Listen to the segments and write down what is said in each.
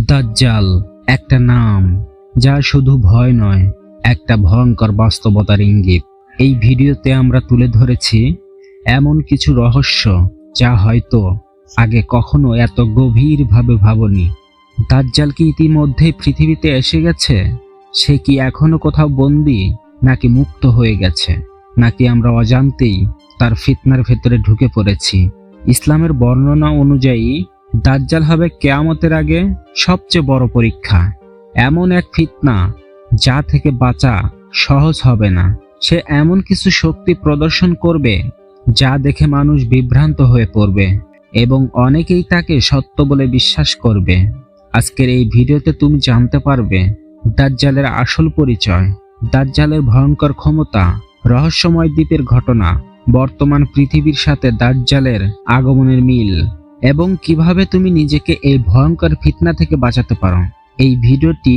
দাজ্জাল একটা নাম, যা শুধু ভয় নয়, একটা ভয়ঙ্কর বাস্তবতার ইঙ্গিত। এই ভিডিওতে আমরা তুলে ধরেছি এমন কিছু রহস্য যা হয়তো আগে কখনো এত গভীরভাবে ভাবনি। দাজ্জাল কি ইতিমধ্যেই পৃথিবীতে এসে গেছে? সে কি এখনো কোথাও বন্দী, নাকি মুক্ত হয়ে গেছে, নাকি আমরা অজান্তেই তার ফিতনার ভেতরে ঢুকে পড়েছি? ইসলামের বর্ণনা অনুযায়ী দাজ্জাল হবে কিয়ামতের আগে সবচেয়ে বড় পরীক্ষা, এমন এক ফিতনা যা থেকে বাঁচা সহজ হবে না। সে এমন কিছু শক্তি প্রদর্শন করবে যা দেখে মানুষ বিভ্রান্ত হয়ে পড়বে এবং অনেকেই তাকে সত্য বলে বিশ্বাস করবে। আজকের এই ভিডিওতে তুমি জানতে পারবে দাজ্জালের আসল পরিচয়, দাজ্জালের ভয়ঙ্কর ক্ষমতা, রহস্যময় দ্বীপের ঘটনা, বর্তমান পৃথিবীর সাথে দাজ্জালের আগমনের মিল, এবং কিভাবে তুমি নিজেকে এই ভয়ঙ্কর ফিতনা থেকে বাঁচাতে পারো। এই ভিডিওটি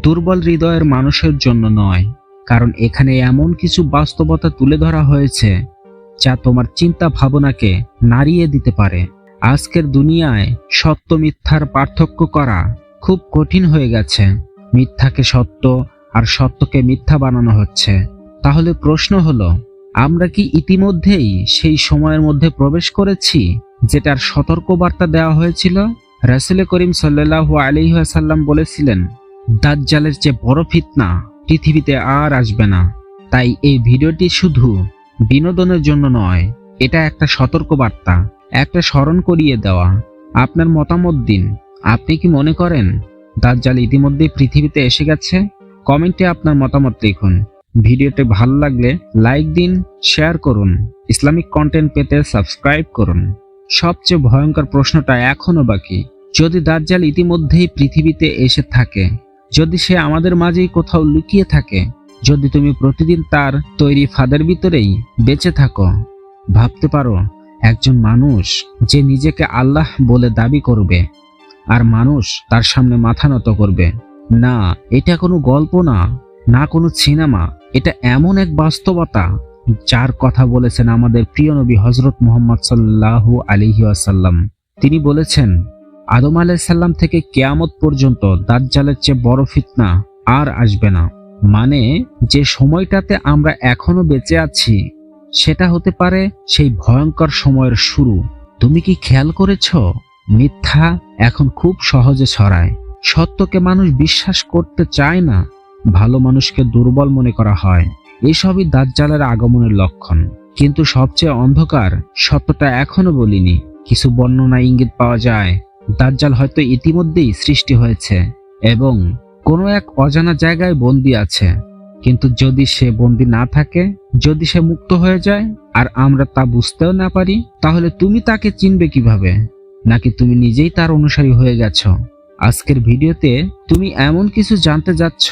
দুর্বল হৃদয়ের মানুষের জন্য নয়, কারণ এখানে এমন কিছু বাস্তবতা তুলে ধরা হয়েছে যা তোমার চিন্তা ভাবনাকে নাড়িয়ে দিতে পারে। আজকের দুনিয়ায় সত্য মিথ্যার পার্থক্য করা খুব কঠিন হয়ে গেছে। মিথ্যাকে সত্য আর সত্যকে মিথ্যা বানানো হচ্ছে। তাহলে প্রশ্ন হলো, আমরা কি ইতিমধ্যেই সেই সময়ের মধ্যে প্রবেশ করেছি যেটার সতর্কবার্তা দেওয়া হয়েছিল? রাসূল করিম সাল্লাল্লাহু আলাইহি ওয়াসাল্লাম বলেছিলেন, দাজ্জালের চেয়ে বড় ফিতনা পৃথিবীতে আর আসবে না। তাই এই ভিডিওটি শুধু বিনোদনের জন্য নয়, এটা একটা সতর্কবার্তা, একটা স্মরণ করিয়ে দেওয়া। আপনার মতামত দিন। আপনি কি মনে করেন দাজ্জাল ইতিমধ্যেই পৃথিবীতে এসে গেছে? কমেন্টে আপনার মতামত লিখুন। ভিডিওটি ভালো লাগলে লাইক দিন, শেয়ার করুন। ইসলামিক কন্টেন্ট পেতে সাবস্ক্রাইব করুন। সবচেয়ে ভয়ঙ্কর প্রশ্নটা এখনো বাকি। যদি দাজ্জাল ইতিমধ্যেই পৃথিবীতে এসে থাকে, যদি সে আমাদের মাঝেই কোথাও লুকিয়ে থাকে, যদি তুমি প্রতিদিন তার তৈরি ফাঁদের ভিতরেই বেঁচে থাকো, ভাবতে পারো একজন মানুষ যে নিজেকে আল্লাহ বলে দাবি করবে আর মানুষ তার সামনে মাথা নত করবে। না, এটা কোনো গল্প না, না কোনো সিনেমা, এটা এমন এক বাস্তবতা যার কথা বলেছেন আমাদের প্রিয় নবী হযরত মুহাম্মদ সাল্লাল্লাহু আলাইহি ওয়াসাল্লাম। তিনি বলেছেন, আদম আলাইহিস সালাম থেকে কিয়ামত পর্যন্ত দাজ্জালের চেয়ে বড় ফিতনা আর আসবে না। মানে, যে সময়টাতে আমরা এখনো বেঁচে আছি সেটা হতে পারে সেই ভয়ঙ্কর সময়ের শুরু। তুমি কি খেয়াল করেছো, মিথ্যা এখন খুব সহজে ছড়ায়, সত্যকে মানুষ বিশ্বাস করতে চায় না, ভালো মানুষকে দুর্বল মনে করা হয়। এসবই দাজ্জালের আগমনের লক্ষণ। কিন্তু সবচেয়ে অন্ধকার সত্যটা এখনো বলিনি। কিছু বর্ণনা ইঙ্গিত পাওয়া যায় দাজ্জাল হয়তো ইতিমধ্যেই সৃষ্টি হয়েছে এবং কোনো এক অজানা জায়গায় বন্দী আছে। কিন্তু যদি সে বন্দী না থাকে, যদি সে মুক্ত হয়ে যায় আর আমরা তা বুঝতেও না পারি, তাহলে তুমি তাকে চিনবে কিভাবে? নাকি তুমি নিজেই তার অনুসারী হয়ে গেছো? আজকের ভিডিওতে তুমি এমন কিছু জানতে যাচ্ছ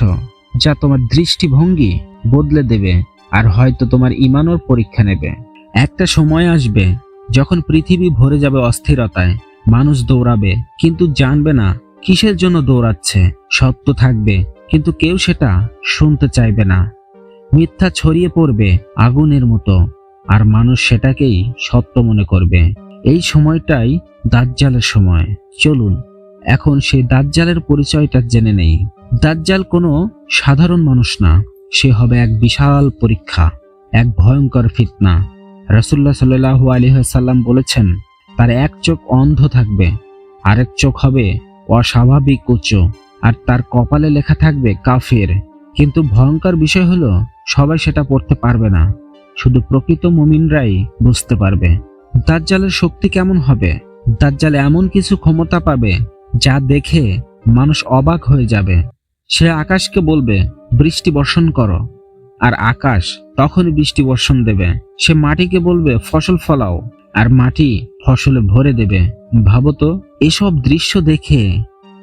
যা তোমার দৃষ্টিভঙ্গি বদলে দেবে আর হয়তো তোমার ঈমানের পরীক্ষা নেবে। একটা সময় আসবে যখন পৃথিবী ভরে যাবে অস্থিরতায়, মানুষ দৌড়াবে কিন্তু জানবে না কিসের জন্য দৌড়াচ্ছে। সত্য থাকবে কিন্তু কেউ সেটা শুনতে চাইবে না। মিথ্যা ছড়িয়ে পড়বে আগুনের মতো আর মানুষ সেটাকেই সত্য মনে করবে। এই সময়টাই দাজ্জালের সময়। চলুন এখন সেই দাজ্জালের পরিচয়টা জেনে নেই। দাজ্জাল কোনো সাধারণ মানুষ না, সে হবে এক বিশাল পরীক্ষা, এক ভয়ঙ্কর ফিতনা। রাসূলুল্লাহ সাল্লাল্লাহু আলাইহি ওয়াসাল্লাম বলেছেন, তার এক চোখ অন্ধ থাকবে, আরেক চোখ হবে অস্বাভাবিক উঁচু, আর তার কপালে লেখা থাকবে কাফির। কিন্তু ভয়ঙ্কর বিষয় হলো, সবাই সেটা পড়তে পারবে না, শুধু প্রকৃত মুমিনরাই বুঝতে পারবে। দাজ্জালের শক্তি কেমন হবে? দাজ্জাল এমন কিছু ক্ষমতা পাবে যা দেখে মানুষ অবাক হয়ে যাবে। সে আকাশকে বলবে বৃষ্টি বর্ষণ করো, আর আকাশ তখনই বৃষ্টি বর্ষণ দেবে। সে মাটিকে বলবে ফসল ফলাও, আর মাটি ফসলে ভরে দেবে। ভাবো তো, এসব দৃশ্য দেখে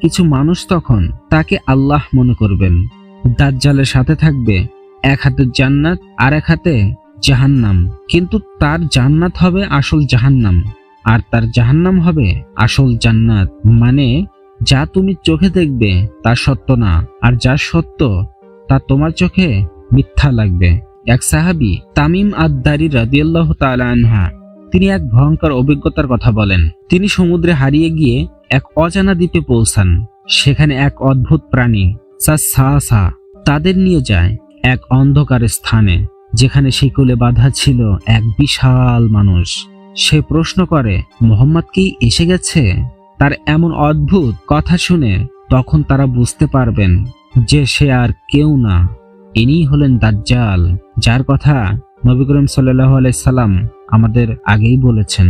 কিছু মানুষ তখন তাকে আল্লাহ মনে করবেন। দাজ্জালের সাথে থাকবে এক হাতে জান্নাত আর এক হাতে জাহান্নাম, কিন্তু তার জান্নাত হবে আসল জাহান্নাম আর তার জাহান্নাম হবে আসল জান্নাত। মানে, যা তুমি চোখে দেখবে তা সত্য না, আর যা সত্য তা তোমার চোখে মিথ্যা লাগবে। এক সাহাবী তামিম আদ-দারি রাদিয়াল্লাহু তাআলা আনহা, তিনি এক ভয়ঙ্কর অভিজ্ঞতার কথা বলেন। তিনি সমুদ্রে হারিয়ে গিয়ে এক অজানা দ্বীপে পৌঁছান। সেখানে এক অদ্ভুত প্রাণী সাসা তাদের নিয়ে যায় এক অন্ধকার স্থানে, যেখানে শিকলে বাঁধা ছিল এক বিশাল মানুষ। সে প্রশ্ন করে, মোহাম্মদ কি এসে গেছে? তার এমন অদ্ভুত কথা শুনে তখন তারা বুঝতে পারবেন যে সে আর কেউ না, ইনিই হলেন দাজ্জাল, যার কথা নবী করিম সাল্লাল্লাহু আলাইহি সাল্লাম আমাদের আগেই বলেছেন।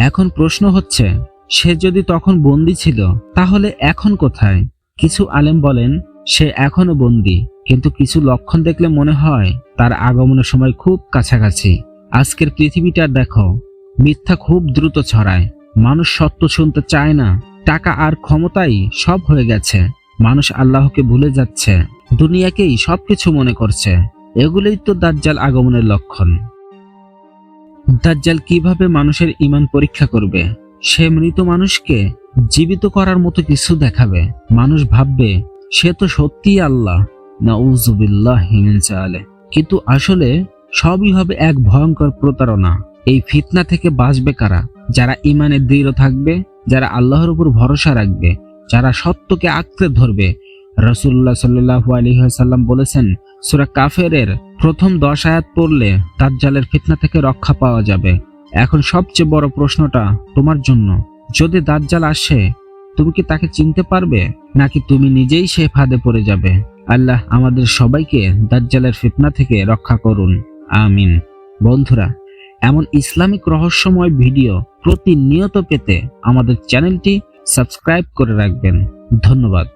এখন প্রশ্ন হচ্ছে, সে যদি তখন বন্দী ছিল তাহলে এখন কোথায়? কিছু আলেম বলেন সে এখনো বন্দী, কিন্তু কিছু লক্ষণ দেখলে মনে হয় তার আগমনের সময় খুব কাছাকাছি। আজকের পৃথিবীটা দেখো, মিথ্যা খুব দ্রুত ছড়ায়, মানুষ সত্য শুনতে চায় না, টাকা আর ক্ষমতাই সব হয়ে গেছে, মানুষ আল্লাহকে ভুলে যাচ্ছে, দুনিয়াকেই সবকিছু মনে করছে। এগুলোই তো দাজ্জাল আগমনের লক্ষণ। দাজ্জাল কিভাবে মানুষের ঈমান পরীক্ষা করবে? সে মৃত মানুষকে জীবিত করার মতো কিছু দেখাবে, মানুষ ভাববে সে তো সত্যিই আল্লাহ, নাউযুবিল্লাহি মিন যালিক। কিন্তু আসলে সবই হবে এক ভয়ঙ্কর প্রতারণা। এই ফিতনা থেকে বাঁচবে কারা? যারা ঈমানে দৃঢ় থাকবে, যারা আল্লাহর উপর ভরসা রাখবে, যারা সত্যকে আঁকড়ে ধরবে। রাসূলুল্লাহ সাল্লাল্লাহু আলাইহি ওয়াসাল্লাম বলেছেন, সূরা কাফেরের প্রথম 10 আয়াত পড়লে দাজ্জালের ফিতনা থেকে রক্ষা পাওয়া যাবে। এখন সবচেয়ে বড় প্রশ্নটা তোমার জন্য, যদি দাজ্জাল আসে তুমি কি তাকে চিনতে পারবে, নাকি তুমি নিজেই সে ফাঁদে পড়ে যাবে? আল্লাহ আমাদের সবাইকে দাজ্জালের ফিতনা থেকে রক্ষা করুন, আমিন। বন্ধুরা, এমন ইসলামিক রহস্যময় ভিডিও প্রতিনিয়ত পেতে আমাদের চ্যানেলটি সাবস্ক্রাইব করে রাখবেন। ধন্যবাদ।